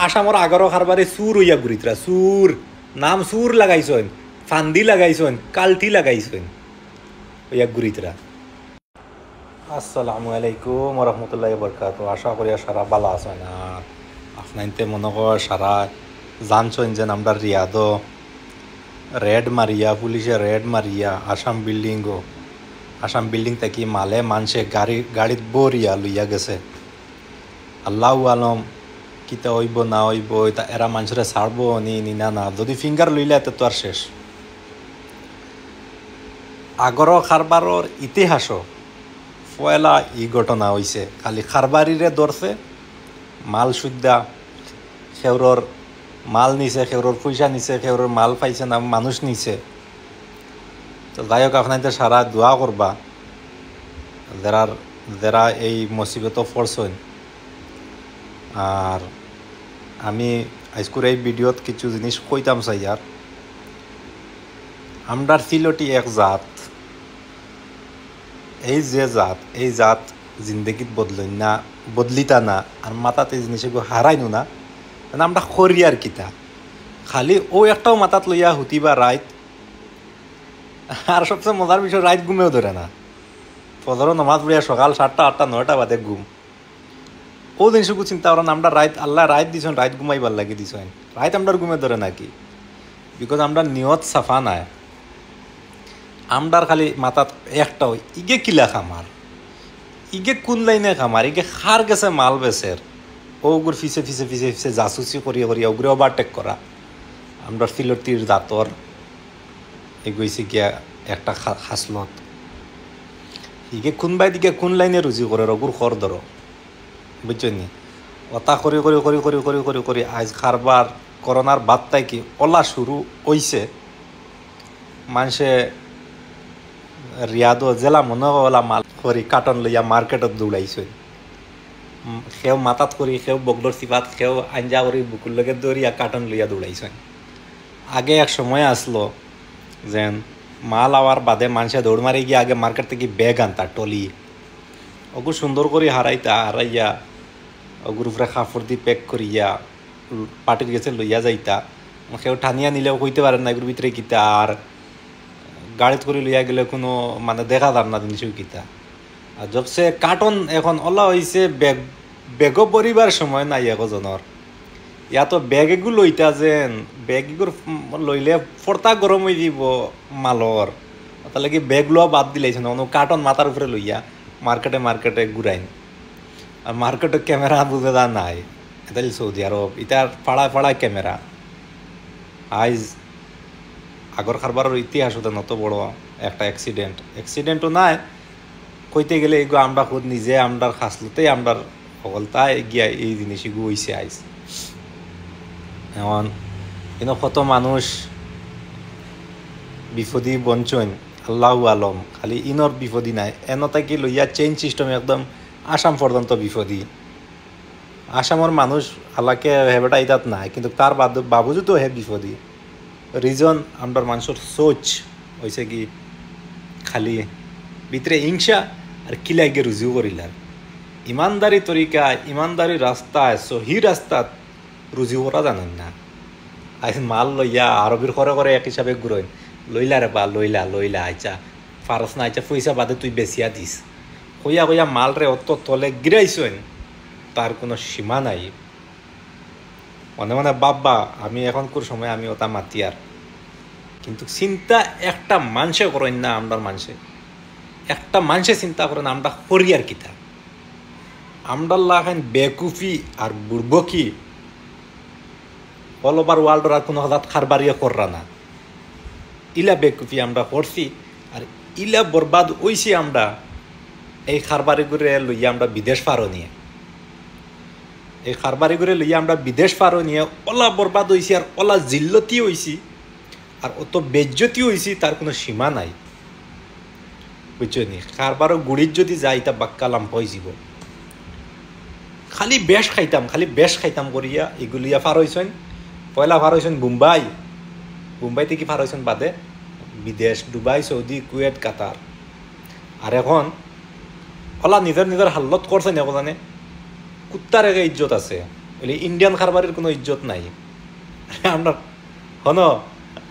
আসামর আগরও খারবারে সুর হইয়া ঘুরিতরা সুর নাম সুর লাগাইছেন ফান্দি লাগাইছেন কালটি লাগাইছেন হইয়া ঘুরিতরা। আসসালামু আলাইকুম রহমতুল্লাহ বরকাত। আশা করি সারা ভালো আছেন। আর আপনাইতে মনে কর সারা জানছেন যে আমরা রিয়াদ রেড মারিয়া পুলিশে রেড মারিয়া আসাম বিল্ডিং থেকে মালে মানুষে গাড়িত বরিয়া লইয়া গেছে। আল্লাহ আলম কিতা হইব না হইব এটা এরা মানুষরে ছাড়বো নি না যদি ফিঙ্গার লইলে এত তো আর শেষ। আগর খারবারর ইতিহাস পয়লা ই ঘটনা হইছে, খালি খারবারিরে ধরছে মাল সুদ্ধা সেউরর মাল নিছে, সেউরর পয়সা নিছে, সেউরর মাল পাইছে না মানুষ নিছে। তো যাই হোক আপনাদের সারা দোয়া করবা যারা এই মুসিবত পড়ছেন। আর আমি আজকের এই ভিডিওত কিছু জিনিস কইতাম চাই। আর আমরার সিলটি এক জাত, এই জাত জিন্দগিত বদলিতা না আর মাথাতে জিনিস হারাইনো না, মানে আমরা খরিয়ার কিতা খালি ও একটাও মাথাত লইয়া হুতিবা রাইত। আর সবচেয়ে মজার বিষয় রাইত ঘুমেও ধরে না, ফজরও নমাজ পড়িয়া সকাল 7টা 8টা 9টা বাদে ঘুম। ও জিনিসটুকু চিন্তা করেন আমরা আল্লাহ রাইত দিছেন, রাইত ঘুমাইবার লাগি দিছেন, রাইত আমরা ঘুমে ধরে নাকি? বিকজ আমরা নিয়ত সাফা নাই। আমরার খালি মাথাত একটাও ইগে কিলা খামার, ইগে কোন লাইনে খামার, ইগে খার গেছে মাল বেচের, ওগুর ফিসে জাসুসি করিয়া ওগুলো ওভারটেক করা। আমরা ফিলতির দাঁতর এগোইছে গিয়া একটা হাসলত, ইগে কোনবাই দিকে কোন লাইনে রুজি করে ওগুর খর ধরো, বুঝছেন নি? ওটা করি আজ খারবার করোনার বাদটাই কি ওলা শুরু হইছে। মানুষে রিয়াদো জেলা মনে ওলা মাল করি কাটন লইয়া মার্কেটত দৌড়াইছে। সেও মাথাত করি, সেও বগলোর সিপাত, সেও আঞ্জা করি বুকুর লগে দৌড়িয়া কাটন লইয়া দৌড়াইছে। আগে এক সময় আসলো যেন মাল আওয়ার বাদে মানুষে দৌড় মারি গিয়ে আগে মার্কেট থেকে ব্যাগ আনতা টলি, ওগু সুন্দর করে হারাইয়া ওগুর উপরে কাপড় দিয়ে প্যাক করিয়া পাটির গেছে লইয়া যাইতা। কেউ টানিয়া নিলেও কইতে পারেন না এগুর ভিতরে কিতা, আর গাড়িত করে লইয়া গেলে কোনো মানে দেখা যার না জিনিসও কিতা। আর যবসে কার্টন এখন ওলা হয়েছে ব্যাগও পরিবার সময় নাই একজনের। ইয়াতো ব্যাগ এগুলো লইতা যেন ব্যাগ এগুলো লইলে ফর্তা গরম হয়ে দিব মালর, তাহলে কি ব্যাগ লোয়া বাদ দিলাইছে না, কার্টন মাথার উপরে লইয়া মার্কেটে ঘুরাইন। আর মার্কেটে ক্যামেরা বুঝে দা নাই, এটা সৌদি আরব, এটার ফাড়ায় ক্যামেরা। আইজ আগর খারবারের ইতিহাস হতে নত বড় একটা অ্যাক্সিডেন্টও নাই কইতে গেলে এগুলো আমরা খুদ নিজে আমরার খাসলতেই আমরার সকলতায় গিয়া এই জিনিস এগুলো হইছে আইজ। এমন কিন্তু কত মানুষ বিপদী বঞ্চন আল্লাহ আলম, খালি ইনর বিপদী নাই, এনতা কি লইয়া চেইন সিস্টেম একদম আসাম পর্যন্ত বিপদী। আসামের মানুষ হালাকে হেবেটা ইতাত নাই, কিন্তু তার বাবুজু তো হে বিপদী। রিজন আমরার মানুষের সোচ হয়েছে কি খালি ভিতরে হিংসা আর কিলাইগে রুজু করিলার। ইমানদারি তরিকা, ইমানদারি রাস্তায় সহি রাস্তাত রুজু করা জানেন না। আজ মাল লইয়া আরবির করে এক হিসাবে ঘুরইন লইলা রে বা লইলা আইচা ফারস না আইচা পয়সা বাদে তুই বেচিয়া দিস কইয়া মাল রে অত তলে গিরাইছেন, তার কোনো সীমা নাই। মনে বাবা আমি এখনকার সময় আমি ওটা মাতি। আর কিন্তু চিন্তা একটা মানুষে করেন না, আমরার একটা মানুষে চিন্তা করেন আমরা হরিয়ার কিতা। আমরার লাগান বেকুফি আর বুড়বকি অল ওভার ওয়ার্ল্ডের আর কোনো হাজার খারবারিয়া কররা না। ইলা বেকুফি আমরা করছি আর ইলা বরবাদ হইছি আমরা এই খারবারি করে লইয়া আমরা বিদেশ পারো নিয়ে, এই খারবারি করে লইয়া আমরা বিদেশ পারো নিয়ে ওলা বরবাদ হয়েছি আর ওলা জিল্লতি হয়েছি আর অত বেজ্জতি হয়েছি, তার কোনো সীমা নাই, বুঝছো নি? খারবারও গুড়ির যদি যাই তা বাক্কালাম হয়ে যাব। খালি বেশ খাইতাম করিয়া এগুলিয়া ফার হয়েছেন। পয়লা ফার হয়েছেন মুম্বাই থেকে ফার হয়েছেন বাদে বিদেশ, দুবাই, সৌদি, কুয়েত, কাতার। আর এখন ওলা নিজের হাল্লত করছেন এখন জানে কুত্তার আগে ইজ্জত আছে। বলে ইন্ডিয়ান খারবারের কোনো ইজ্জত নাই। আমরা হন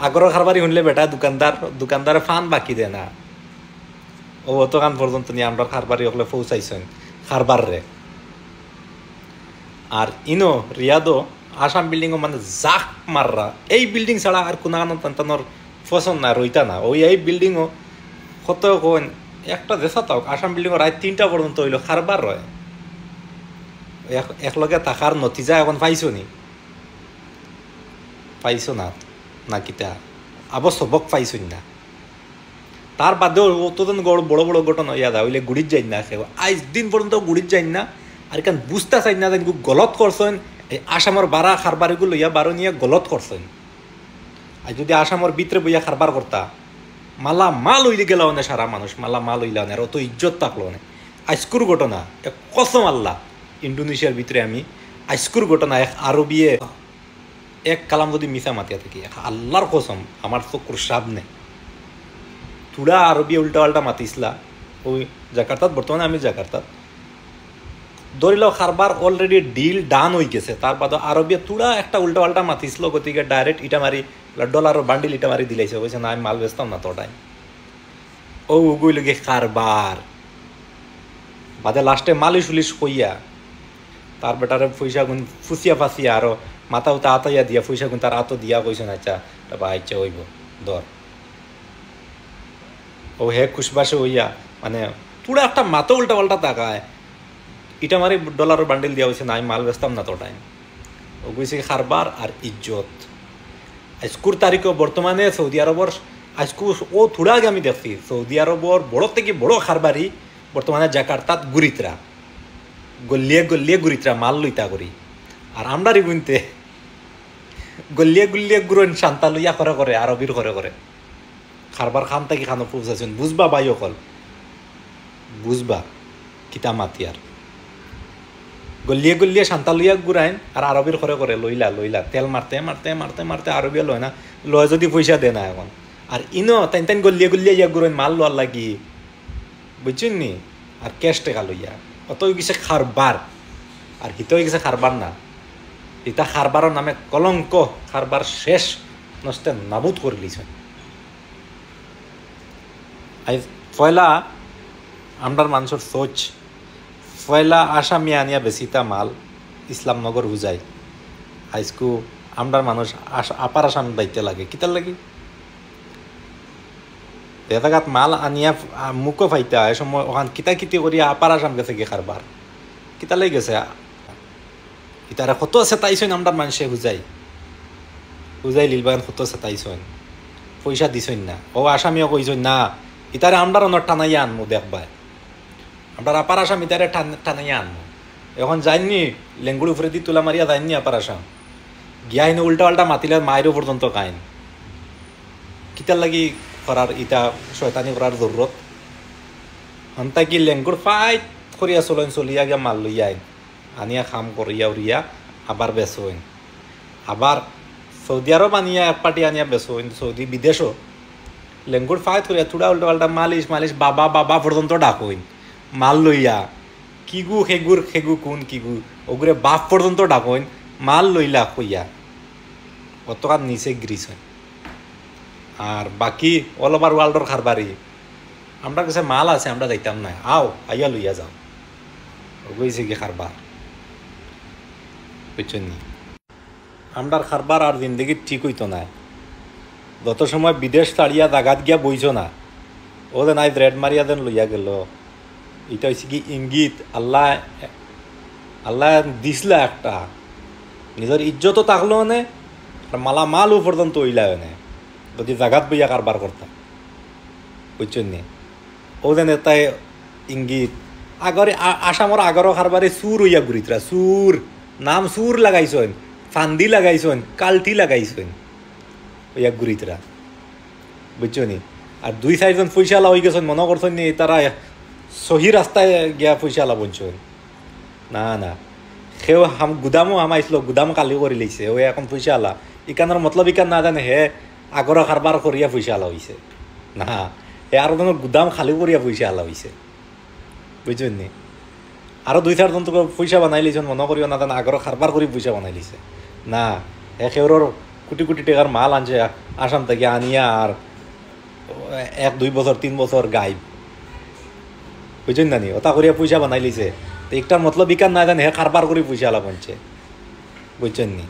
আগর খারবারি শুনলে বেটা দোকানদারে ফান বাকি দে না, ও অতখান পর্যন্ত নিয়ে আমরা খারবারি হলে পৌঁছাইছেন খারবার রে। আর ইনো রিয়াদো আসাম বিল্ডিংও মানে জাক মাররা, এই বিল্ডিং ছাড়া আর কোনো তানোর পছন্দ না রইতা না। ওই এই বিল্ডিংও কত কোন একটা দেশা তাও আসাম বিল্ডিংও রাত 3টা পর্যন্ত হইল খারবার রয়। একলগে থাকার নতিজা এখন পাইছো নি? পাইছো না না কিতা আবার সবক পাইছো না। তার বাদেও অতদিন বড় বড় ঘটনা ইয়াদা হইলে গুড়ির যাই না, সে আজ দিন পর্যন্ত গুড়ির যাই না। আর কেন বুঝতে চাই না জানি গলত করছেন এই আসামের বারা খারবারিগুলো ইয়া বারো নিয়ে গলত করছেন। আর যদি আসামের ভিতরে বইয়া খারবার করতা মালা মাল হইলে গেল না, সারা মানুষ মালা মাল হইলা না, আর অত ইজ্জত থাকলো না। আইস্কুর ঘটনা কসম আল্লাহ, ইন্ডোনেশিয়ার ভিতরে আমি আইস্কুর ঘটনা এক আরবিয়ে এক কালাম যদি মিশা মাতিয়া থাকি আল্লাহর কসম আমার চকুর সামনে তুড়া আরবিয়ে উল্টা পাল্টা মাতিসলা। ওই জাকার্তাত, বর্তমানে আমি জাকার্তাত ধরিল খারবার অলরেডি ডিল ডান হয়ে গেছে, তার বাদ আরবিয়া তুড়া একটা উল্টা পাল্টা মাতিছিল, গতিকে ডাইরেক্ট ইটা মারি ডলার বান্ডিল ইটা মারি দিলাইছে, বলছে না আমি মাল বেচতাম না তোটাই। ও ওগুলো গে খারবার বাদে লাস্টে মালিশ উলিশ কইয়া তার বেটারে পয়সা গুণ ফুসিয়া ফাঁসিয়া আরো মাথা উতা আতাইয়া দিয়া পয়সা গুণ তার আতো দিয়া কইছেন আচ্ছা বা ইচ্ছা হইব দর। ও হে খুশবাসে হইয়া মানে পুরো একটা মাথা উল্টা পাল্টা তাকায়, ইটা মারি ডলারের বান্ডিল দিয়া হয়েছে না আমি মাল বেচতাম না তোটাই। ও কইছে খারবার আর ইজ্জত। আজকুর তারিখও বর্তমানে সৌদি আরবর আজকু ও থোড়া আগে আমি দেখছি সৌদি আরবর বড় থেকে বড় খারবারি বর্তমানে জাকার্তাত গুরিতরা গল্লিয়ে গল্লিয়ে গুরিতরা মাল লইতা করি। আর আমরারই গুনতে গল্লিয়ে গুল্লিয়ে গুরন শান্তা লইয়া করে করে আরবির করে করে খারবার খান থেকে খানো পৌঁছাছেন। বুঝবা বাই অকল বুঝবা কিতা মাতিয়ার গল্লিয়ে গল্লিয়ে শান্তা লইয়া গুড়াইন আর আরবির করে করে লইলা লইলা তেল মারতে মারতে মারতে মারতে আরবিয়া লয় না, লয় যদি পয়সা দে না এখন। আর ইনো তাই তাই গল্লিয়ে গল্লিয়ে ইয়া গুড়াইন মাল লোয়ার লাগি বুঝছেন নি, আর ক্যাশ টেকা লইয়া অত গেছে খারবার। আর হিত হয়ে গেছে খারবার না, এটা খারবারের নামে কলঙ্ক, খারবার শেষ নষ্ট নাবুদ করে লিছেন। পয়লা আমরার মানুষের সোচ পয়লা আসামি আনিয়া বেশিতা মাল ইসলামনগর বুঝাই, আইসকু আমরার মানুষ আপার আসাম দায়িত্ব লাগে কিতার লাগে দেখাত মাল আনিয়া মুখও ফাইতা এ সময় ওখান কিতা কিতি করিয়া আপার আসাম গেছে গে খারবার কিতা লাই গেছে। ইতারা কত চেতাইছেন আমরার মানুষে বুঝাই বুঝাই লিলবাগান কত চেতাইছেন পয়সা দিছেন না। ও আসামিও কইছেন না ইতারে আমরার অন্য টানাইয়া আনমু দেখবাই, আমরা আপার আসাম ইতারে টানাইয়া আনমু। এখন যাইনি লেঙ্গুড়ি উপরে দি তুলা মারিয়া যাইনি আপার আসাম গিয়া আইন উল্টা পাল্টা মাতিলে মায়েরও পর্যন্ত কাইন কিতার লাগি করার ইটা শয়তানি করার জরুরত। হন্তা কি লেঙ্গুর ফাইট করিয়া চলেন চলিয়া গিয়া মাল লইয়া আইন আনিয়া খাম করিয়া উড়িয়া আবার বেচোইন, আবার সৌদি আরব আনিয়া এক পার্টি আনিয়া বেচোইন, সৌদি বিদেশও লেঙ্গুর ফাইট করিয়া থোড়া উল্টা পাল্টা মালিশ মালিশ বাবা বাবা পর্যন্ত ডাকইন মাল লইয়া কিগু খেগুর খেগু কোন কিগু ওগুরে বাপ পর্যন্ত ডাকইন মাল লইলা কইয়া অতকার নিচে গ্রিস হয়। আর বাকি অল ওভার ওয়ার্ল্ডর খারবারি আমরা কাছে মাল আছে আমরা যাইতাম না, আও আইয়া লইয়া যাও ওগইছে কি খারবার বুঝছেন নি। আমরার খারবার আর জিন্দগি ঠিক হইতো না, যত সময় বিদেশ ছাড়িয়া জাগাত গিয়া বইছ না ও যে নাই রেড মারিয়া দেন লইয়া গেল, এটা হচ্ছে কি ইঙ্গিত আল্লাহ আল্লাহ দিসলা একটা নিজের ইজ্জতও থাকলো না আর মালা মালও পর্যন্ত হইলা না যদি জাগাত বইয়া কারবার করতাম বুঝছেন নি। ও যেন এটাই ইঙ্গিত আগরে আসামর আগরও খারবারে সুর হইয়া ঘুরিতরা সুর নাম সুর লাগাইছেন ফান্দি লাগাইছেন কালটি লাগাইছেন হইয়া ঘুরিতরা বুঝছো নি। আর 2-4জন পয়সালা হয়ে গেছেন মনে করছেন নি তারা সহি রাস্তায় গিয়া পয়সালা বলছেন না না, সেও গুদামও হামাইছিল গুদাম কালি করে লইছে ও এখন পয়সালা ইকানোর মতলব ইকান না জানে হে আগর কারবার করিয়া পয়সালা হয়েছে না, হে আর গুদাম খালি করিয়া পয়সালা হয়েছে বুঝছেন নি। আরও 2-4 জন তো পয়সা বানাই লিছেন মনে করিও না, আগর খারবার করে পয়সা বানাই লিছে না। সেওর কোটি কোটি টাকার মাল আনছে আসাম থেকে আনিয়া আর 1-2 বছর 3 বছর গাইব, বুঝছেন না নি? ওটা করিয়া পয়সা বানাই লিছে। তো একটার মতলব বিকার না জানে, হে খারবার করে পয়সা আলাপ আনছে, বুঝছেন নি?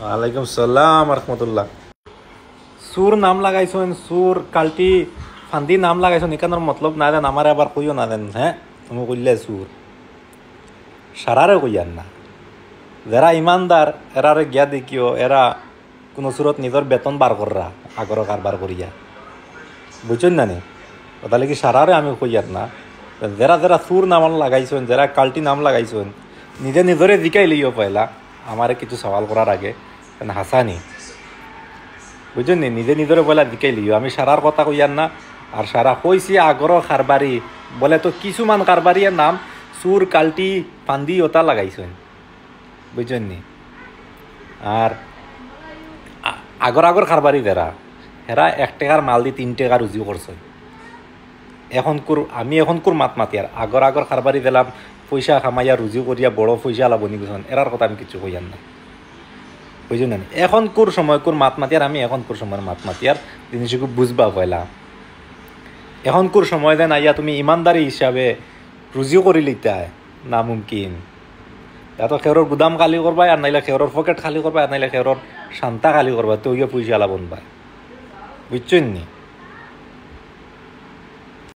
ওয়ালাইকুম সালাম রহমতুল্লাহ। সুর নাম লাগাইছেন, সুর কাল্টি ফান্দি নাম লাগাইছেন, এখানোর মতলব না দেন, আমার আবার কইও না দেন। হ্যাঁ, তুমি কইলে সুর সারারে কইয়ার না। যারা ইমানদার এরারে গিয়া দেখিও, এরা কোনো সুরত নিজের বেতন বার কররা আগর কারবার করিয়া, বুঝছেন না নি? ওটা কি সারারে আমি কইয়ার না। যারা যারা সুর নাম লাগাইছেন, যারা কাল্টি নাম লাগাইছেন, নিজে নিজরে জিকাই লইও পয়লা আমারে কিছু সওয়াল করার আগে, হাসানি, বুঝছেন নি? নিজে নিজরে পয়লা জিকাই লইও। আমি সারার কথা কইয়ার না। আর সারা কইছি আগর কারবারি বলে, তো কিছুমান কারবারিয়ার নাম সুর কাল্টি ফান্দি ওটা লাগাইছেন, বুঝছেন নি? আর আগর আগর কারবারি যারা, এরা 1 টাকার মাল দিয়ে 3 টাকা রুজি করছে। আমি এখন মাত মাতি আর আগর আগর কারবারি দিলাম পয়সা খামাইয়া রুজি করিয়া বড় পয়সা আলা বনি গেছেন, এরার কথা আমি কিছু কইয়ার না, বুঝছেন না? এখন সময় মাত মাতি আর আমি এখন সময়ের মাত মাতি আর জিনিসকে বুঝবা পয়লা। এখন সময় দেন আইয়া তুমি ইমানদারি হিসাবে রুজিও করি লিতে না মুমকিন। তো খেরোর গুদাম খালি করবা, আর নাইলে খেরোর পকেট খালি করবা, আর নাইলে খেরোর শান্তা খালি করবা, তো পয়সা আলা বনবা, বুঝছেন নি?